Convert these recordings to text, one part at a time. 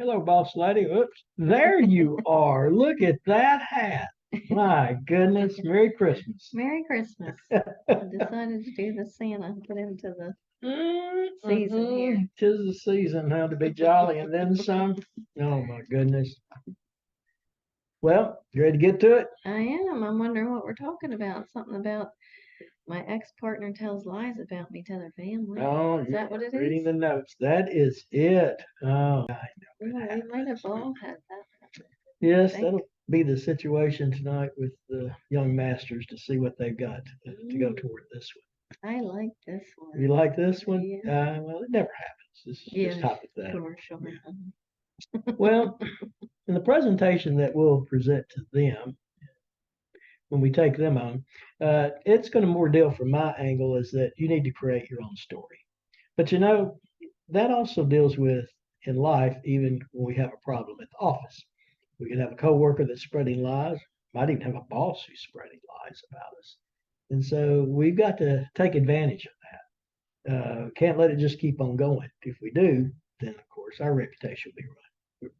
Hello, boss lady. Oops. There you are. Look at that hat. My goodness. Merry Christmas. Merry Christmas. I decided to do the Santa, put into the season here. 'Tis the season now to be jolly and then some. Oh my goodness. Well, you ready to get to it? I am. I'm wondering what we're talking about. Something about my ex-partner tells lies about me to their family. Oh, Is that what it reading is? the notes. That is it. Oh, Yeah, we might have all had that. yes, Think. that'll be the situation tonight with the young masters to see what they've got to go toward this one. I like this You one. like this one? Yeah. Well, it never happens. This is just Yeah, hypothetical. commercial. Well, in the presentation that we'll present to them when we take them on, it's going to more deal from my angle is that you need to create your own story. But that also deals with in life, even when we have a problem at the office. We can have a coworker that's spreading lies, might even have a boss who's spreading lies about us. And so we've got to take advantage of that. Can't let it just keep on going. If we do, then of course our reputation will be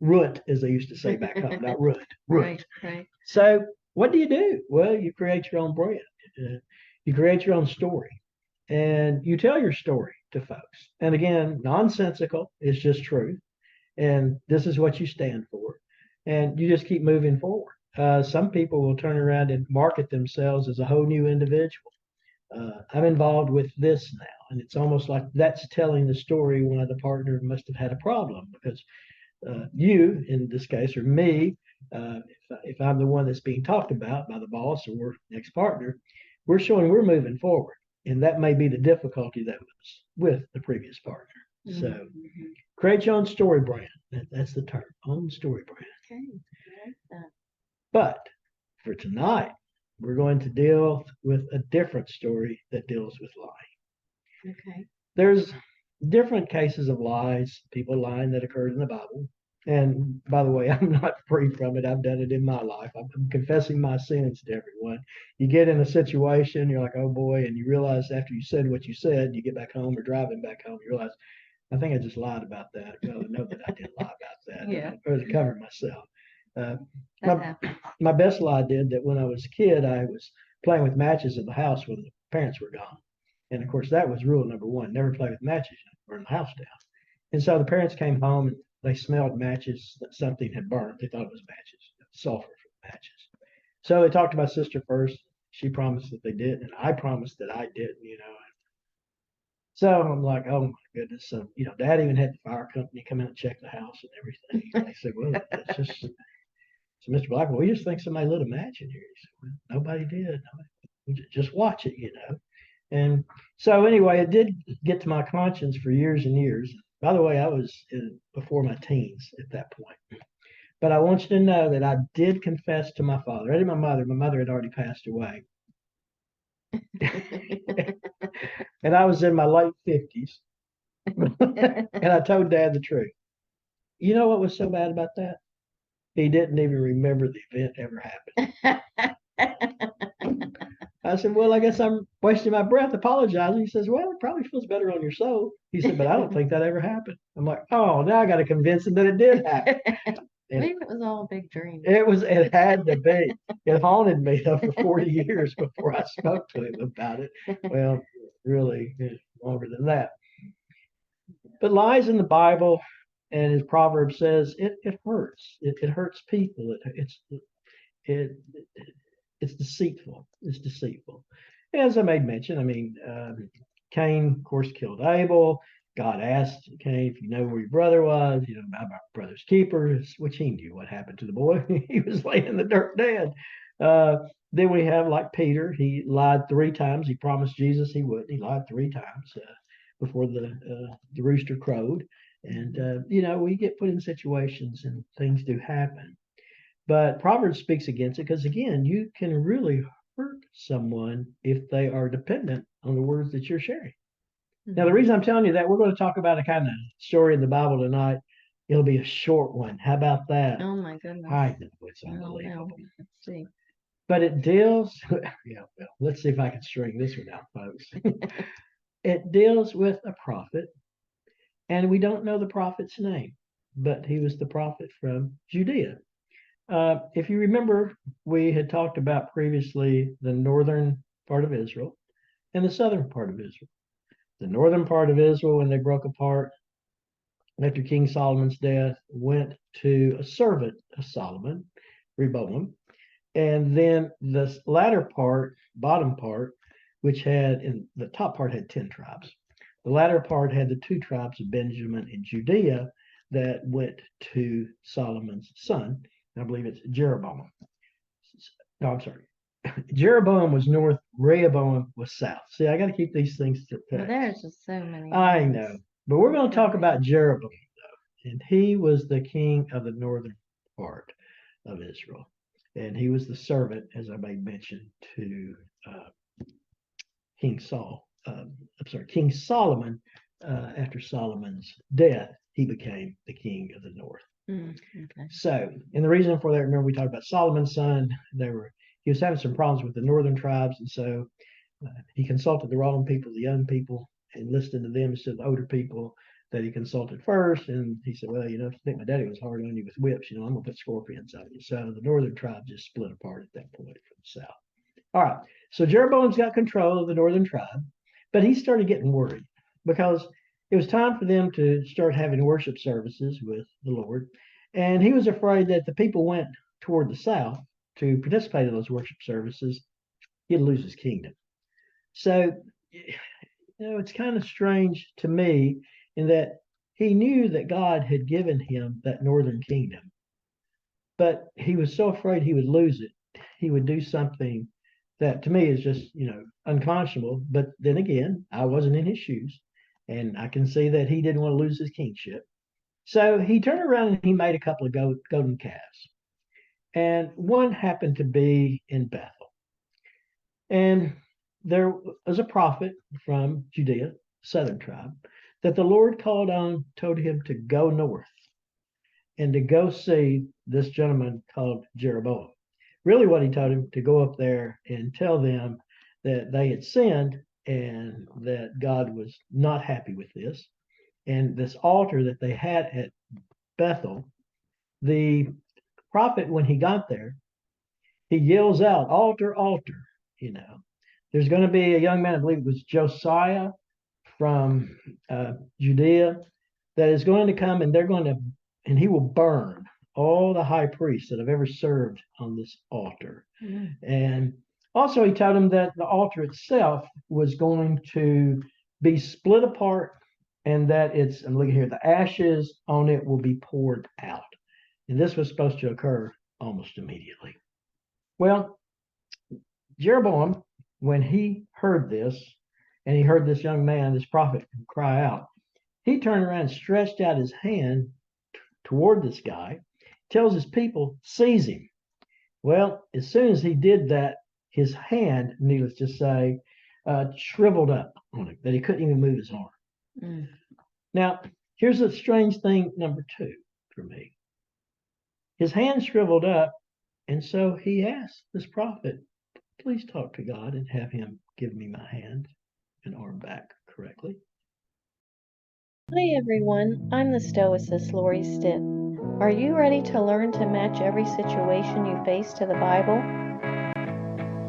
ruined, as they used to say back home, not ruined, ruined. Right. So what do? Well, you create your own brand. You create your own story, and you tell your story to folks. And again, nonsensical is just truth, and this is what you stand for, and you just keep moving forward. Some people will turn around and market themselves as a whole new individual. I'm involved with this now, and it's almost like that's telling the story. One of the partners must have had a problem because you, in this case, or me, if I'm the one that's being talked about by the boss or next partner, we're showing we're moving forward. And that may be the difficulty that was with the previous partner. Mm-hmm. So create your own story brand. That's the term, own story brand. Okay, I like that. But for tonight, we're going to deal with a different story that deals with lying. Okay. There's different cases of lies, people lying that occurred in the Bible. And by the way, I'm not free from it. I've done it in my life. I'm confessing my sins to everyone. You get in a situation, you're like, oh boy, and you realize after you said what you said, you get back home or driving back home, you realize, I think I just lied about that. Well, I know that I didn't lie about that. Yeah. Or to cover myself. My best lie did that when I was a kid, I was playing with matches in the house when the parents were gone. And of course, that was rule number one, never play with matches or burn the house down. And so the parents came home and they smelled matches that something had burned. They thought it was matches, sulfur from matches. So they talked to my sister first. She promised that they did, and I promised that I didn't. So I'm like, oh my goodness. So, Dad even had the fire company come out and check the house and everything. And they said, well, it's just, so Mr. Blackwell, we just think somebody lit a match in here. He said, well, nobody did. Just watch it. And so anyway, it did get to my conscience for years and years. By the way, I was before my teens at that point. But I want you to know that I did confess to my father. I did my mother. My mother had already passed away. And I was in my late 50s. And I told Dad the truth. You know what was so bad about that? He didn't even remember the event ever happened. I said, well, I guess I'm wasting my breath apologizing. He says, well, it probably feels better on your soul. He said, but I don't think that ever happened. I'm like, oh, now I got to convince him that it did happen. Maybe it was all a big dream. It had to be. It haunted me though for 40 years before I spoke to him about it. Well, really longer than that. But lies in the Bible, and as Proverbs says, it hurts. It hurts people. It's deceitful. It's deceitful. As I made mention, Cain, of course, killed Abel. God asked Cain if you know where your brother was, about my brother's keeper, which he knew what happened to the boy. He was laying in the dirt dead. Then we have like Peter. He lied 3 times. He promised Jesus he wouldn't. He lied 3 times before the rooster crowed. And, we get put in situations and things do happen. But Proverbs speaks against it because, again, you can really hurt someone if they are dependent on the words that you're sharing. Mm-hmm. Now, the reason I'm telling you that, we're going to talk about a kind of story in the Bible tonight. It'll be a short one. How about that? Oh, my goodness. I know, it's unbelievable. Let's see. But it deals, let's see if I can string this one out, folks. It deals with a prophet, and we don't know the prophet's name. but he was the prophet from Judea. If you remember, we had talked about previously the northern part of Israel and the southern part of Israel. The northern part of Israel, when they broke apart after King Solomon's death, went to a servant of Solomon, Rehoboam. And then the latter part, bottom part, which had, in the top part had 10 tribes. The latter part had the 2 tribes of Benjamin and Judea that went to Solomon's son. I believe it's Jeroboam. No, I'm sorry. Jeroboam was north, Rehoboam was south. See, I got to keep these things to Well, there's just so many. I names. know, but we're going to talk about Jeroboam, though, and he was the king of the northern part of Israel, and he was the servant, as I made mention, to King Saul. King Solomon. After Solomon's death, he became the king of the north. Okay. So, and the reason for that, remember we talked about Solomon's son. He was having some problems with the northern tribes, and so he consulted the wrong people, the young people, and listened to them instead of the older people that he consulted first. And he said, well, if you think my daddy was hard on you with whips, I'm gonna put scorpions on you. So the northern tribe just split apart at that point from the south. All right, so Jeroboam's got control of the northern tribe, but he started getting worried because it was time for them to start having worship services with the Lord. And he was afraid that the people went toward the south to participate in those worship services, he'd lose his kingdom. So, it's kind of strange to me in that he knew that God had given him that northern kingdom, but he was so afraid he would lose it, he would do something that to me is just, unconscionable. But then again, I wasn't in his shoes, and I can see that he didn't want to lose his kingship. So he turned around and he made a couple of golden calves. And one happened to be in Bethel. And there was a prophet from Judea, southern tribe, that the Lord called on, told him to go north and to go see this gentleman called Jeroboam. Really, what he told him to go up there and tell them that they had sinned and that God was not happy with this. And this altar that they had at Bethel, the prophet, when he got there, he yells out, altar, altar, There's going to be a young man, I believe it was Josiah from Judea, that is going to come, and and he will burn all the high priests that have ever served on this altar. And also he told him that the altar itself was going to be split apart, and that I'm looking here, the ashes on it will be poured out. And this was supposed to occur almost immediately. Well, Jeroboam, when he heard this, and he heard this young man, this prophet, cry out, he turned around and stretched out his hand toward this guy, tells his people, seize him. Well, as soon as he did that, his hand, needless to say, shriveled up on him, that he couldn't even move his arm. Now, here's a strange thing, number 2, for me. His hand shriveled up, and so he asked this prophet, please talk to God and have him give me my hand and arm back correctly. Hi everyone, I'm the Stoicess Lori Stitt. Are you ready to learn to match every situation you face to the Bible?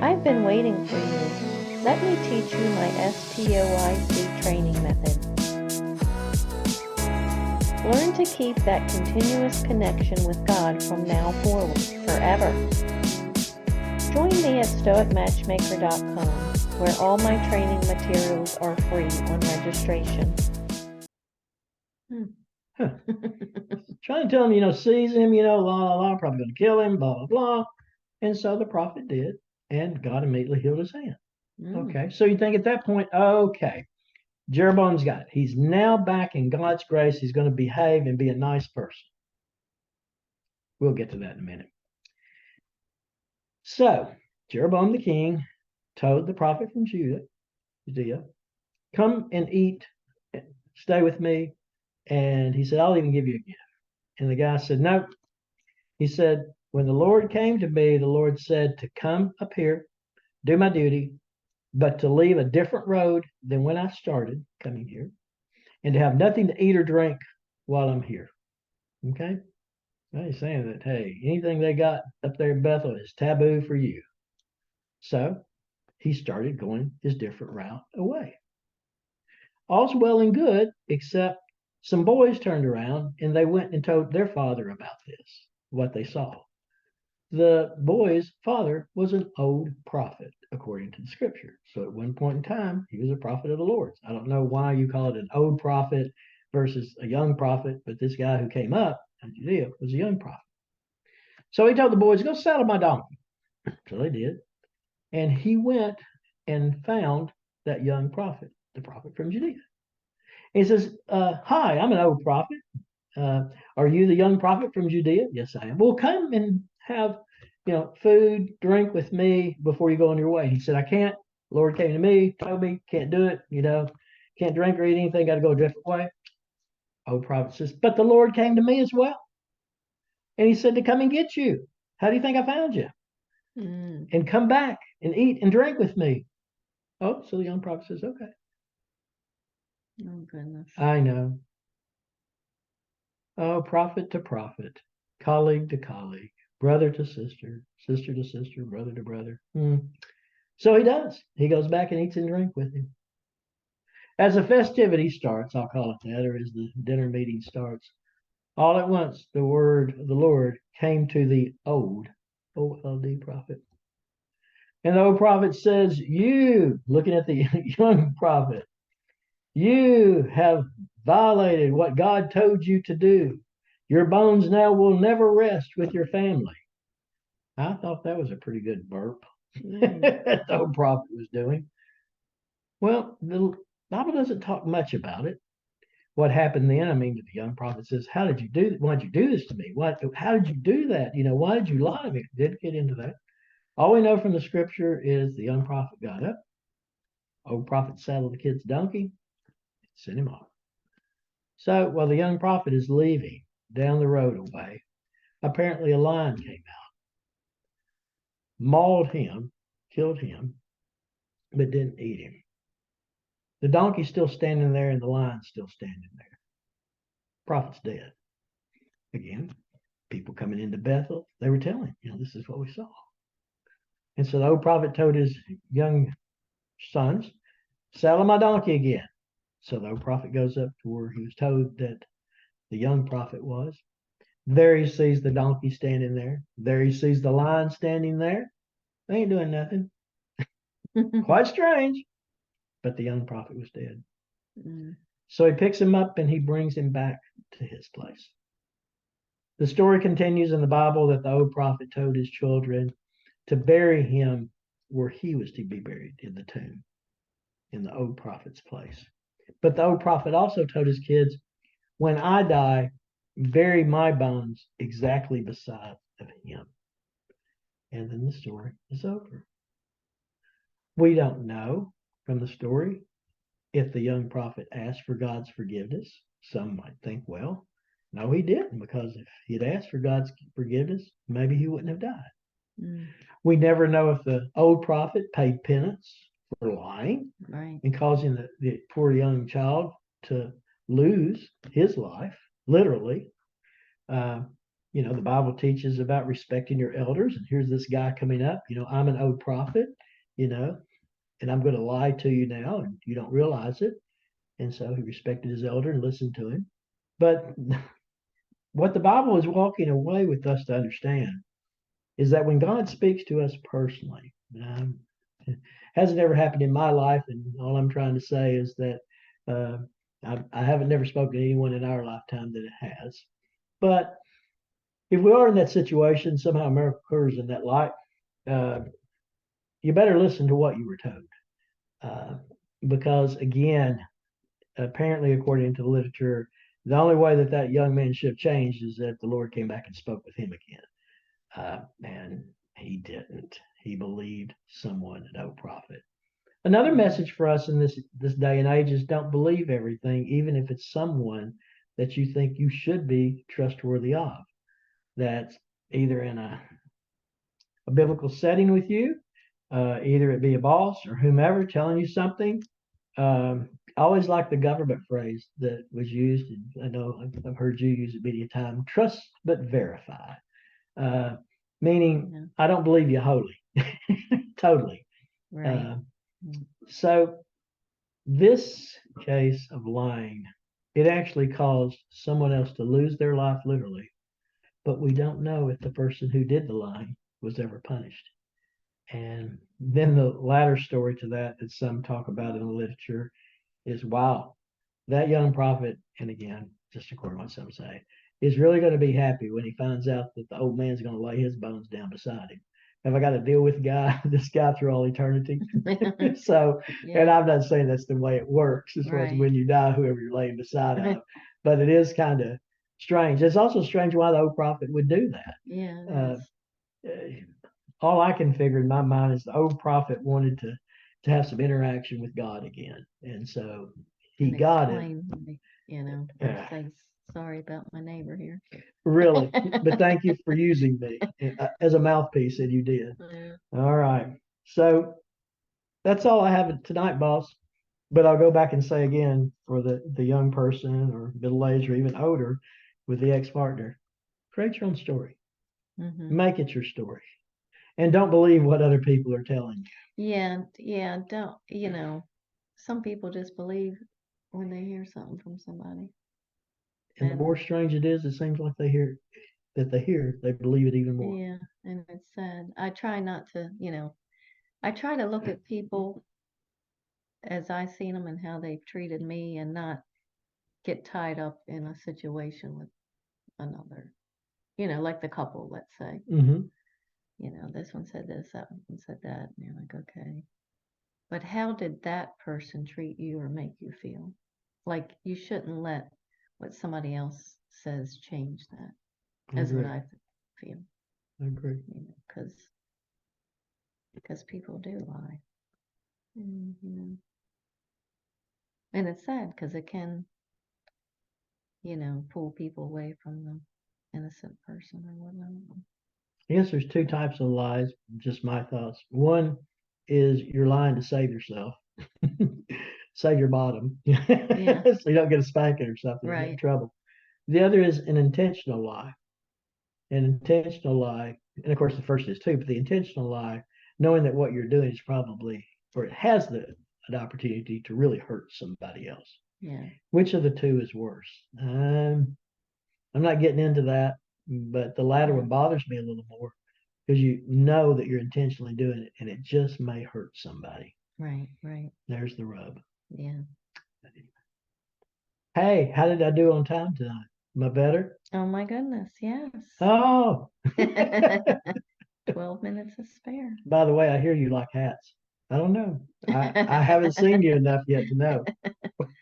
I've been waiting for you. Let me teach you my STOIC training method. Learn to keep that continuous connection with God from now forward, forever. Join me at stoicmatchmaker.com, where all my training materials are free on registration. Trying to tell him, seize him, la, la, la, probably going to kill him, blah, blah, blah. And so the prophet did, and God immediately healed his hand. Okay, so you think at that point, okay, Jeroboam's got it. He's now back in God's grace. He's going to behave and be a nice person. We'll get to that in a minute. So Jeroboam the king told the prophet from Judea, come and eat, stay with me. And he said, I'll even give you a gift. And the guy said, no. He said, when the Lord came to me, the Lord said to come up here, do my duty, but to leave a different road than when I started coming here, and to have nothing to eat or drink while I'm here. Okay? Well, he's saying that, hey, anything they got up there in Bethel is taboo for you. So he started going his different route away. All's well and good, except some boys turned around and they went and told their father about this, what they saw. The boy's father was an old prophet, according to the scripture. So at one point in time, he was a prophet of the Lord. I don't know why you call it an old prophet versus a young prophet, but this guy who came up in Judea was a young prophet. So he told the boys, go saddle my donkey. So they did. And he went and found that young prophet, the prophet from Judea. And he says, hi, I'm an old prophet. Are you the young prophet from Judea? Yes, I am. Well, come and have, food, drink with me before you go on your way. He said, I can't. The Lord came to me, told me, can't do it, can't drink or eat anything, got to go a different way. Old prophet says, but the Lord came to me as well. And he said to come and get you. How do you think I found you? And come back and eat and drink with me. Oh, so the young prophet says, okay. Oh, goodness. I know. Oh, prophet to prophet, colleague to colleague, brother to sister, sister to sister, brother to brother. So he does. He goes back and eats and drinks with him. As the festivity starts, I'll call it that, or as the dinner meeting starts, all at once the word of the Lord came to the old, OLD prophet. And the old prophet says, you, looking at the young prophet, you have violated what God told you to do. Your bones now will never rest with your family. I thought that was a pretty good burp that the old prophet was doing. Well, the Bible doesn't talk much about it. What happened then? I mean, the young prophet says, how did you do that? Why'd you do this to me? How did you do that? Why did you lie to me? Didn't get into that. All we know from the scripture is the young prophet got up, old prophet saddled the kid's donkey, sent him off. So while the young prophet is leaving down the road away, apparently a lion came out, mauled him, killed him, but didn't eat him. The donkey's still standing there and the lion's still standing there. Prophet's dead. Again, people coming into Bethel, they were telling, this is what we saw. And so the old prophet told his young sons, saddle my donkey again. So the old prophet goes up to where he was told that the young prophet was. There he sees the donkey standing there. There he sees the lion standing there. They ain't doing nothing. Quite strange. But the young prophet was dead. So he picks him up and he brings him back to his place. The story continues in the Bible that the old prophet told his children to bury him where he was to be buried, in the tomb, in the old prophet's place. But the old prophet also told his kids, when I die, bury my bones exactly beside of him. And then the story is over. We don't know from the story if the young prophet asked for God's forgiveness. Some might think, well, no, he didn't, because if he'd asked for God's forgiveness, maybe he wouldn't have died. We never know if the old prophet paid penance for lying, right, and causing the poor young child to lose his life, literally. The Bible teaches about respecting your elders, and here's this guy coming up, I'm an old prophet, and I'm going to lie to you now, and you don't realize it. And so he respected his elder and listened to him. But what the Bible is walking away with us to understand is that when God speaks to us personally, it hasn't ever happened in my life, and all I'm trying to say is that I haven't never spoken to anyone in our lifetime that it has. But if we are in that situation, somehow a miracle occurs in that life, you better listen to what you were told. Because again, apparently, according to the literature, the only way that young man should have changed is that the Lord came back and spoke with him again. And he didn't. He believed someone, an old prophet. Another message for us in this day and age is don't believe everything, even if it's someone that you think you should be trustworthy of. That's either in a biblical setting with you, either it be a boss or whomever telling you something. I always like the government phrase that was used, and I know I've heard you use it many a time, trust but verify. Uh, Meaning, Yeah. I don't believe you wholly, totally. Right. So this case of lying, it actually caused someone else to lose their life literally, but we don't know if the person who did the lying was ever punished. And then the latter story to that some talk about in the literature is wow, that young prophet, and again, just according to what some say, is really going to be happy when he finds out that the old man's going to lay his bones down beside him. Have I got to deal with this guy through all eternity? So, and Yeah. I'm not saying that's the way it works as far as Right. when you die, whoever you're laying beside of, but it is kind of strange. It's also strange why the old prophet would do that. Yeah. It Uh, is. all I can figure in my mind is the old prophet wanted to have some interaction with God again, and so he And got it. explain, or say sorry about my neighbor here. Really, but thank you for using me as a mouthpiece, and you did. Yeah. All right, so that's all I have tonight, boss. But I'll go back and say again for the young person or middle age or even older with the ex-partner, create your own story, make it your story, and don't believe what other people are telling you. Yeah. Don't, some people just believe when they hear something from somebody. And the more strange it is, it seems like they believe it even more. Yeah, and it's sad. I try not to, I try to look at people as I seen them and how they've treated me and not get tied up in a situation with another. Like the couple, let's say. Mm-hmm. This one said this, that one said that, and you're like, okay. But how did that person treat you or make you feel? Like you shouldn't let what somebody else says change that. I Is what agree. I feel. I agree. Because people do lie. And, and it's sad because it can, pull people away from the innocent person or whatnot. I guess there's two types of lies, just my thoughts. One is you're lying to save yourself, save your bottom, Yeah, so you don't get a spanking or something, you get in right. trouble. The other is an intentional lie. An intentional lie, and of course the first is too, but the intentional lie, knowing that what you're doing is probably, or it has an opportunity to really hurt somebody else. Yeah. Which of the two is worse? I'm not getting into that, but the latter one bothers me a little more because you know that you're intentionally doing it and it just may hurt somebody. Right, right. There's the rub. Yeah. Hey, how did I do on time tonight? Am I better? Oh my goodness, yes. Oh, 12 minutes to spare. by the way, I hear you like hats. I don't know. I haven't seen you enough yet to know.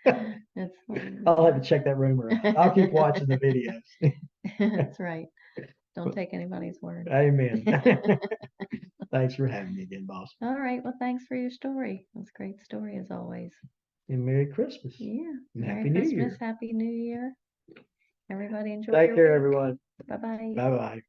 That's funny. I'll have to check that rumor out. I'll keep watching the videos. That's right. Don't take anybody's word. Amen. Thanks for having me again, boss. All right. Well, thanks for your story. It was a great story as always. And Merry Christmas. Yeah. And Merry Happy New Christmas. Year. Happy New Year. Everybody enjoy Take your care, week. everyone. Bye-bye. Bye bye.